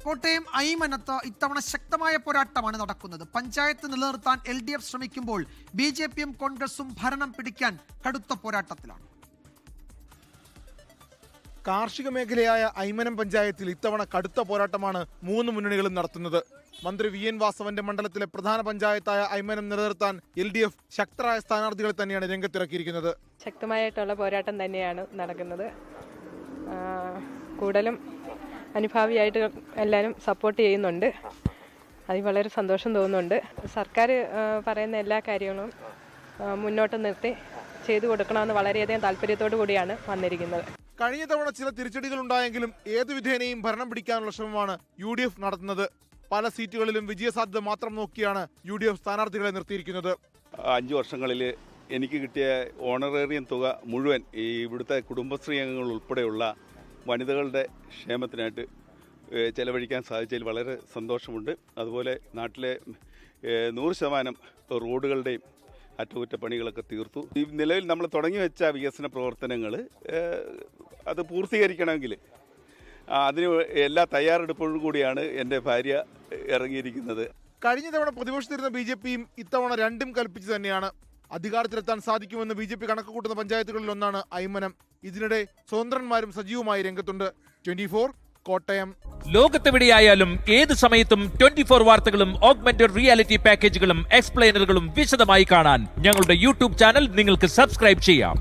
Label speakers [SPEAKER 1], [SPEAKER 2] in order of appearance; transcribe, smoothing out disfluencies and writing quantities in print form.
[SPEAKER 1] കോട്ടയം ഐമനത്ത് ഇത്തവണ ശക്തമായ പോരാട്ടമാണ് നടക്കുന്നത്. പഞ്ചായത്ത് നിലനിർത്താൻ LDF ശ്രമിക്കുമ്പോൾ BJPയും കോൺഗ്രസും ഭരണം പിടിക്കാൻ കടുത്ത പോരാട്ടത്തിലാണ്.
[SPEAKER 2] കാർഷിക മേഖലയായ ഐമനം പഞ്ചായത്തിൽ ഇത്തവണ കടുത്ത പോരാട്ടമാണ് മൂന്ന് മുന്നണികളും നടത്തുന്നത്. മന്ത്രി VN വാസവന്റെ മണ്ഡലത്തിലെ പ്രധാന പഞ്ചായത്തായ ഐമനം നിലനിർത്താൻ LDF ശക്തരായ സ്ഥാനാർത്ഥികളെ തന്നെയാണ് രംഗത്തിറക്കിയിരിക്കുന്നത്.
[SPEAKER 3] ശക്തമായിട്ടുള്ള പോരാട്ടം തന്നെയാണ് നടക്കുന്നത്. കൂടുതലും അനുഭാവിയായിട്ട് എല്ലാവരും സപ്പോർട്ട് ചെയ്യുന്നുണ്ട്. അതിൽ വളരെ സന്തോഷം തോന്നുന്നുണ്ട്. സർക്കാർ പറയുന്ന എല്ലാ കാര്യങ്ങളും മുന്നോട്ട് നിർത്തി ചെയ്തു കൊടുക്കണമെന്ന് വളരെയധികം താല്പര്യത്തോടു കൂടിയാണ് വന്നിരിക്കുന്നത്.
[SPEAKER 2] കഴിഞ്ഞ തവണ ചില തിരിച്ചടികൾ ഉണ്ടായെങ്കിലും ഏതു വിധേനയും ഭരണം പിടിക്കാനുള്ള ശ്രമമാണ് UDF നടത്തുന്നത്. പല സീറ്റുകളിലും വിജയസാധ്യത മാത്രം നോക്കിയാണ് UDF സ്ഥാനാർത്ഥികളെ നിർത്തിയിരിക്കുന്നത്.
[SPEAKER 4] 5 വർഷങ്ങളിൽ എനിക്ക് കിട്ടിയ ഓണറേറിയം തുക മുഴുവൻ ഈ ഇവിടുത്തെ കുടുംബശ്രീ അംഗങ്ങൾ ഉൾപ്പെടെയുള്ള വനിതകളുടെ ക്ഷേമത്തിനായിട്ട് ചെലവഴിക്കാൻ സാധിച്ചതിൽ വളരെ സന്തോഷമുണ്ട്. അതുപോലെ നാട്ടിലെ 100% റോഡുകളുടെയും അറ്റകുറ്റപ്പണികളൊക്കെ തീർത്തു. ഈ നിലവിൽ നമ്മൾ തുടങ്ങി വെച്ച വികസന പ്രവർത്തനങ്ങൾ അത് പൂർത്തീകരിക്കണമെങ്കിൽ അതിന് എല്ലാ തയ്യാറെടുപ്പോടും കൂടിയാണ് എൻ്റെ ഭാര്യ ഇറങ്ങിയിരിക്കുന്നത്.
[SPEAKER 2] കഴിഞ്ഞ തവണ പ്രതിപക്ഷത്തിരുന്ന BJPയും ഇത്തവണ രണ്ടും കൽപ്പിച്ചു തന്നെയാണ്. അധികാരത്തിലെത്താൻ സാധിക്കുമെന്ന് BJP കണക്ക് കൂട്ടുന്ന പഞ്ചായത്തുകളിൽ ഒന്നാണ് ഐമനം. ഇതിനിടെ സ്വതന്ത്രന്മാരും സജീവമായി രംഗത്തുണ്ട്. 24 കോട്ടയം.
[SPEAKER 5] ലോകത്തെവിടെയായാലും ഏത് സമയത്തും 24 വാർത്തകളും ഓഗ്മെന്റഡ് റിയാലിറ്റി പാക്കേജുകളും എക്സ്പ്ലെയിനറുകളും വിശദമായി കാണാൻ ഞങ്ങളുടെ YouTube ചാനൽ നിങ്ങൾക്ക് സബ്സ്ക്രൈബ് ചെയ്യാം.